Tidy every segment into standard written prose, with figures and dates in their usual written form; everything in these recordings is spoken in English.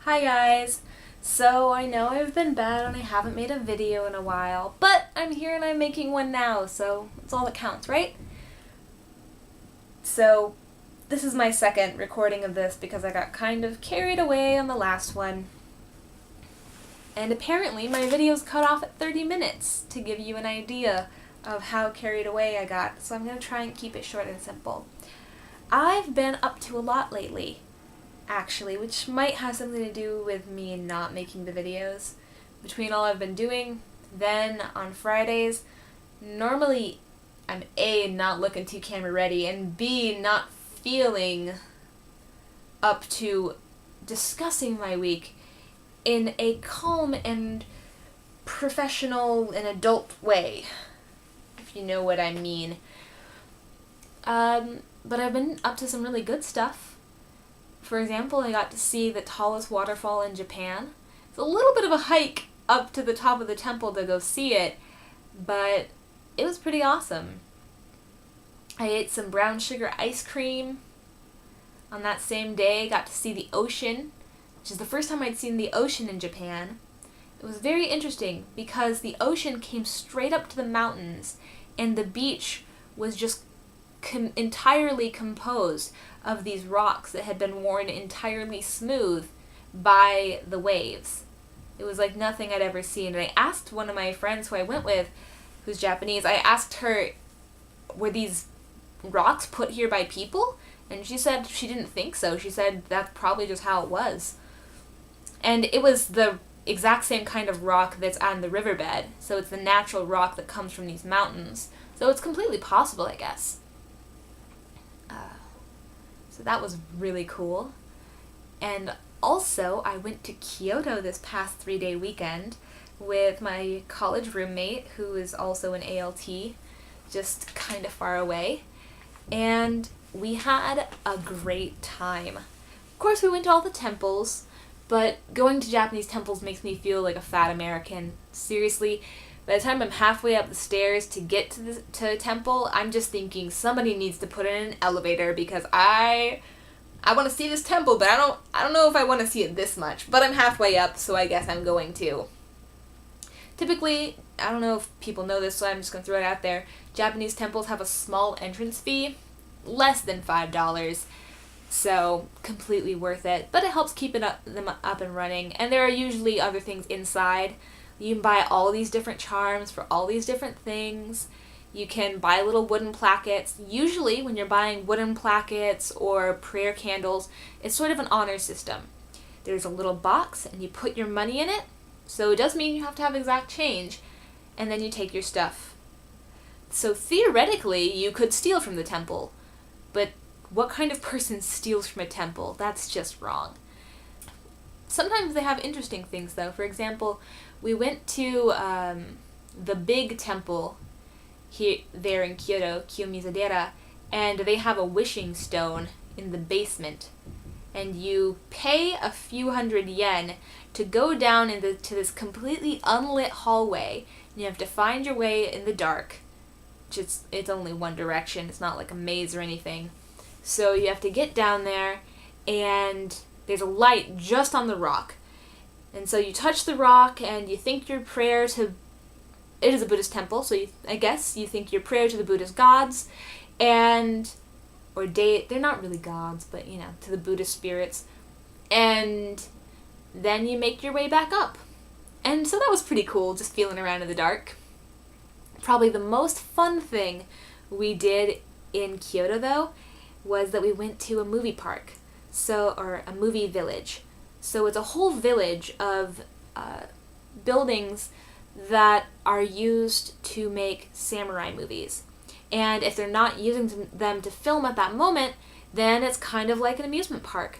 Hi guys! So I know I've been bad and I haven't made a video in a while, but I'm here and I'm making one now, so it's all that counts, right? So this is my second recording of this because I got kind of carried away on the last one. And apparently my video's cut off at 30 minutes to give you an idea of how carried away I got, so I'm going to try and keep it short and simple. I've been up to a lot lately, actually, which might have something to do with me not making the videos. Between all I've been doing, then on Fridays, normally I'm A, not looking too camera ready, and B, not feeling up to discussing my week in a calm and professional and adult way, if you know what I mean. But I've been up to some really good stuff. For example, I got to see the tallest waterfall in Japan. It's a little bit of a hike up to the top of the temple to go see it, but it was pretty awesome. I ate some brown sugar ice cream. On that same day, got to see the ocean, which is the first time I'd seen the ocean in Japan. It was very interesting because the ocean came straight up to the mountains, and the beach was just entirely composed of these rocks that had been worn entirely smooth by the waves. It was like nothing I'd ever seen. And I asked one of my friends who I went with, who's Japanese, I asked her, were these rocks put here by people? And she said she didn't think so. She said that's probably just how it was. And it was the exact same kind of rock that's on the riverbed. So it's the natural rock that comes from these mountains. So it's completely possible, I guess. So that was really cool. And also, I went to Kyoto this past 3-day weekend with my college roommate, who is also an ALT, just kind of far away. And we had a great time. Of course, we went to all the temples, but going to Japanese temples makes me feel like a fat American. Seriously, by the time I'm halfway up the stairs to get to a temple, I'm just thinking somebody needs to put in an elevator because I want to see this temple, but I don't know if I want to see it this much. But I'm halfway up, so I guess I'm going to. Typically, I don't know if people know this, so I'm just going to throw it out there. Japanese temples have a small entrance fee, less than $5. So, completely worth it. But it helps keep them up and running. And there are usually other things inside. You can buy all these different charms for all these different things. You can buy little wooden plackets. Usually, when you're buying wooden plackets or prayer candles, it's sort of an honor system. There's a little box, and you put your money in it. So it does mean you have to have exact change. And then you take your stuff. So theoretically, you could steal from the temple. But what kind of person steals from a temple? That's just wrong. Sometimes they have interesting things, though. For example, we went to the big temple there in Kyoto, Kiyomizu-dera, and they have a wishing stone in the basement. And you pay a few hundred yen to go down to this completely unlit hallway. And you have to find your way in the dark. It's only one direction. It's not like a maze or anything. So you have to get down there, and there's a light just on the rock. And so you touch the rock, and you think your prayer to... It is a Buddhist temple, so I guess you think your prayer to the Buddhist gods, they're not really gods, but, to the Buddhist spirits. And then you make your way back up. And so that was pretty cool, just feeling around in the dark. Probably the most fun thing we did in Kyoto, though, was that we went to a movie park, or a movie village. So it's a whole village of buildings that are used to make samurai movies. And if they're not using them to film at that moment, then it's kind of like an amusement park.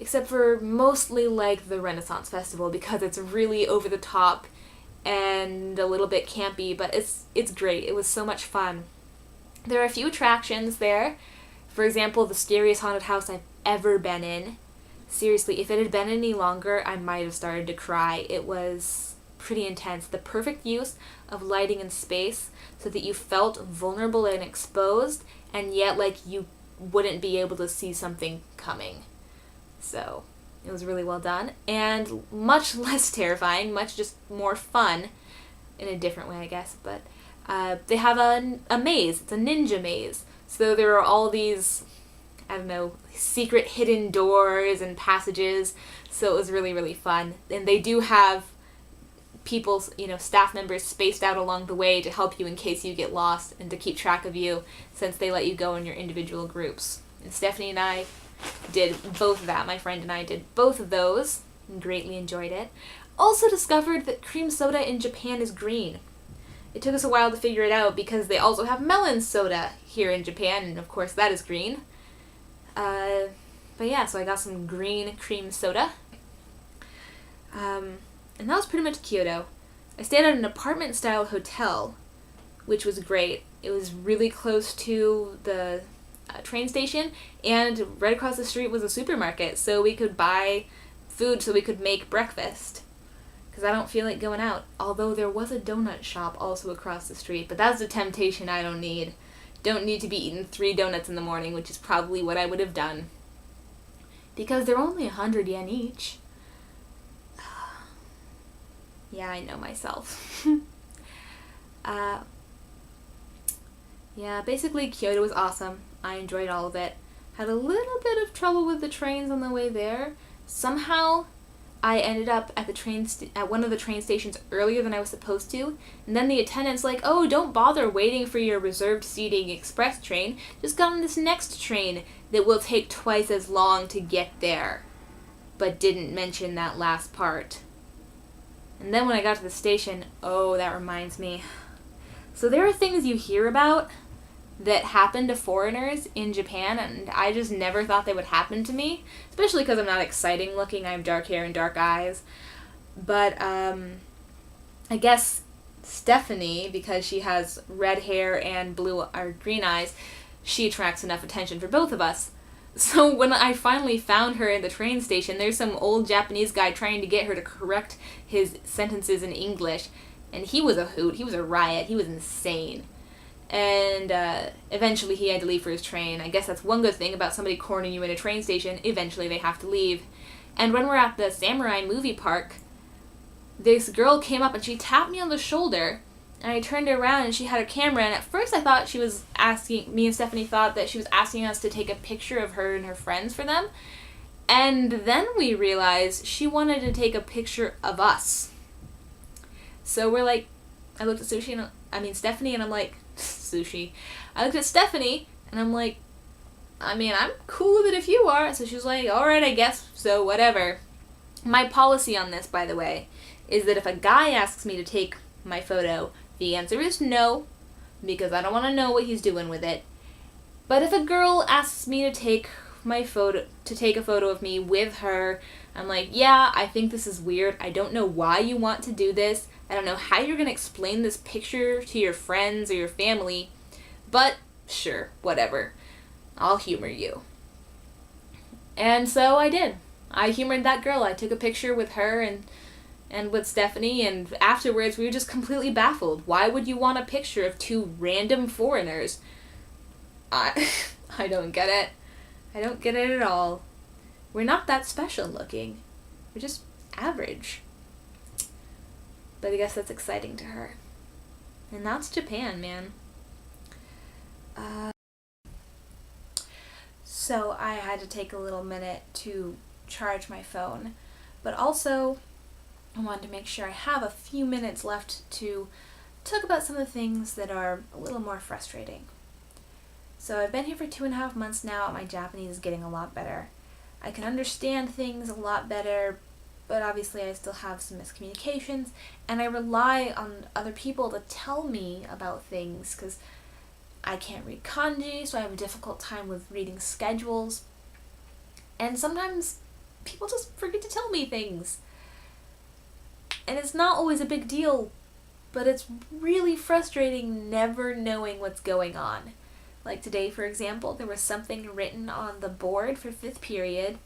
Except for mostly like the Renaissance Festival, because it's really over the top and a little bit campy, but it's great. It was so much fun. There are a few attractions there. For example, the scariest haunted house I've ever been in. Seriously, if it had been any longer, I might have started to cry. It was pretty intense. The perfect use of lighting and space so that you felt vulnerable and exposed, and yet like you wouldn't be able to see something coming. So It was really well done, and much less terrifying, much just more fun, in a different way, I guess, but they have a maze. It's a ninja maze. So there are all these, I don't know, secret hidden doors and passages, so it was really, really fun. And they do have people, staff members spaced out along the way to help you in case you get lost and to keep track of you, since they let you go in your individual groups. And Stephanie and I did both of that. My friend and I did both of those and greatly enjoyed it. Also discovered that cream soda in Japan is green. It took us a while to figure it out because they also have melon soda here in Japan, and of course that is green. But yeah, so I got some green cream soda. And that was pretty much Kyoto. I stayed at an apartment-style hotel, which was great. It was really close to the train station, and right across the street was a supermarket, so we could buy food so we could make breakfast, because I don't feel like going out, although there was a donut shop also across the street, but that's a temptation I don't need. Don't need to be eating 3 donuts in the morning, which is probably what I would have done, because they're only 100 yen each. Yeah, I know myself. Yeah, basically Kyoto was awesome. I enjoyed all of it. Had a little bit of trouble with the trains on the way there. Somehow, I ended up at at one of the train stations earlier than I was supposed to, and then the attendant's like, "Oh, don't bother waiting for your reserved seating express train. Just get on this next train that will take twice as long to get there," but didn't mention that last part. And then when I got to the station, oh, that reminds me. So there are things you hear about that happen to foreigners in Japan, and I just never thought they would happen to me, especially because I'm not exciting looking. I have dark hair and dark eyes. But I guess Stephanie, because she has red hair and blue or green eyes, she attracts enough attention for both of us. So when I finally found her in the train station, there's some old Japanese guy trying to get her to correct his sentences in English, and he was a hoot. He was a riot. He was insane. And eventually he had to leave for his train. I guess that's one good thing about somebody cornering you in a train station. Eventually they have to leave. And when we're at the Samurai movie park, this girl came up and she tapped me on the shoulder, and I turned around and she had her camera, and at first I thought she was asking, me and Stephanie thought that she was asking us to take a picture of her and her friends for them. And then we realized she wanted to take a picture of us. So we're like, I looked at Stephanie, and I'm like, sushi. I looked at Stephanie, and I'm like, I'm cool with it if you are. So she was like, alright, I guess so, whatever. My policy on this, by the way, is that if a guy asks me to take my photo, the answer is no, because I don't want to know what he's doing with it. But if a girl asks me to take a photo of me with her, I'm like, yeah, I think this is weird. I don't know why you want to do this. I don't know how you're going to explain this picture to your friends or your family, but sure, whatever. I'll humor you. And so I did. I humored that girl. I took a picture with her and with Stephanie, and afterwards we were just completely baffled. Why would you want a picture of 2 random foreigners? I don't get it. I don't get it at all. We're not that special looking. We're just average. But I guess that's exciting to her. And that's Japan, man. So I had to take a little minute to charge my phone. But also, I wanted to make sure I have a few minutes left to talk about some of the things that are a little more frustrating. So I've been here for 2.5 months now, and my Japanese is getting a lot better. I can understand things a lot better, but obviously I still have some miscommunications, and I rely on other people to tell me about things, because I can't read kanji, so I have a difficult time with reading schedules, and sometimes people just forget to tell me things. And it's not always a big deal, but it's really frustrating never knowing what's going on. Like today, for example, there was something written on the board for 5th period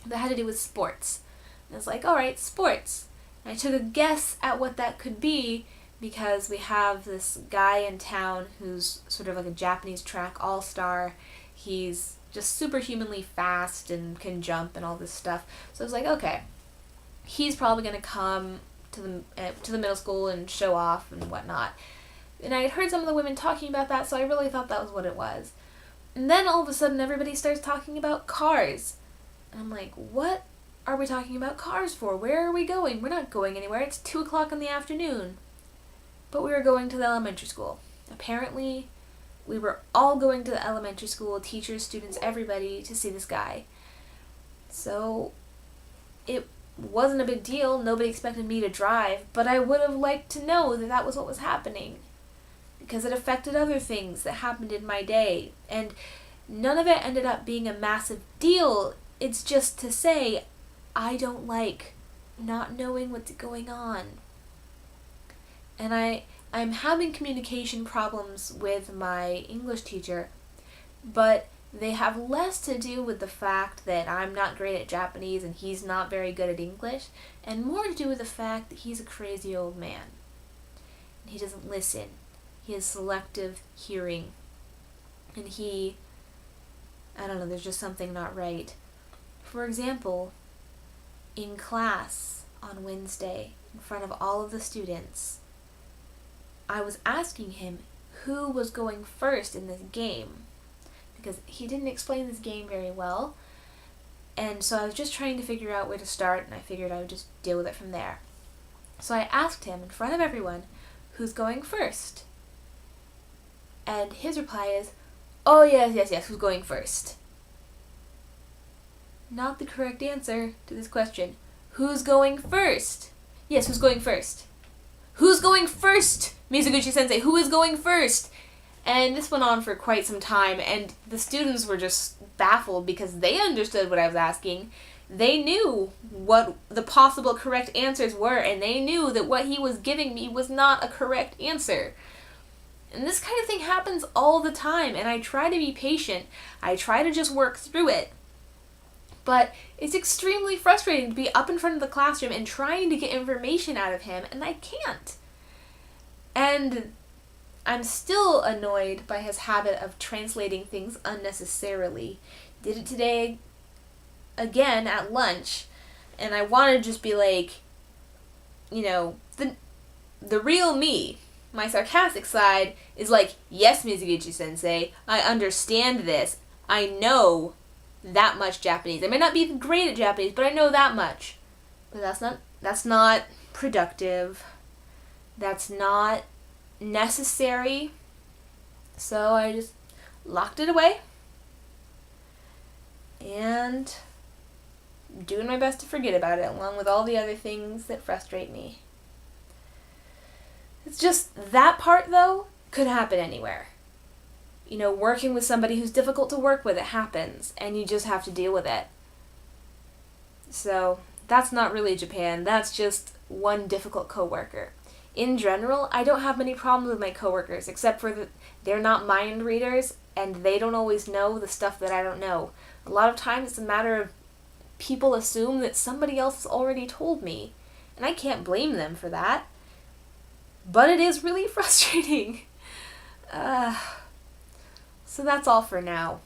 that had to do with sports. And I was like, alright, sports. And I took a guess at what that could be because we have this guy in town who's sort of like a Japanese track all-star. He's just superhumanly fast and can jump and all this stuff. So I was like, okay, he's probably going to come to the middle school and show off and whatnot. And I had heard some of the women talking about that, so I really thought that was what it was. And then all of a sudden everybody starts talking about cars. And I'm like, what are we talking about cars for? Where are we going? We're not going anywhere. It's 2 o'clock in the afternoon. But we were going to the elementary school. Apparently, we were all going to the elementary school, teachers, students, everybody, to see this guy. So it wasn't a big deal. Nobody expected me to drive, but I would have liked to know that that was what was happening, because it affected other things that happened in my day, and none of it ended up being a massive deal. It's just to say, I don't like not knowing what's going on. And I'm having communication problems with my English teacher, but they have less to do with the fact that I'm not great at Japanese and he's not very good at English, and more to do with the fact that he's a crazy old man. And he doesn't listen. He has selective hearing. And I don't know, there's just something not right. For example, in class on Wednesday, in front of all of the students, I was asking him who was going first in this game, because he didn't explain this game very well, and so I was just trying to figure out where to start, and I figured I would just deal with it from there. So I asked him in front of everyone, who's going first? And his reply is, oh yes, who's going first? Not the correct answer to this question. Who's going first? Yes, who's going first? Who's going first? Mizuguchi-sensei, who is going first? And this went on for quite some time, and the students were just baffled because they understood what I was asking. They knew what the possible correct answers were, and they knew that what he was giving me was not a correct answer. And this kind of thing happens all the time, and I try to be patient. I try to just work through it. But it's extremely frustrating to be up in front of the classroom and trying to get information out of him, and I can't. And I'm still annoyed by his habit of translating things unnecessarily. Did it today again at lunch, and I want to just be like, the real me, my sarcastic side, is like, yes, Mizuguchi-sensei, I understand this. I know that much Japanese. I may not be great at Japanese, but I know that much. But that's not productive. That's not necessary. So I just locked it away and doing my best to forget about it, along with all the other things that frustrate me. It's just that part, though, could happen anywhere. Working with somebody who's difficult to work with, it happens, and you just have to deal with it. So that's not really Japan. That's just one difficult coworker. In general, I don't have many problems with my coworkers, except for that they're not mind readers, and they don't always know the stuff that I don't know. A lot of times it's a matter of people assume that somebody else has already told me, and I can't blame them for that. But it is really frustrating. So that's all for now.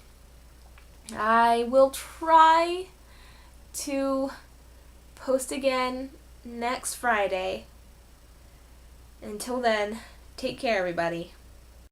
I will try to post again next Friday. Until then, take care, everybody.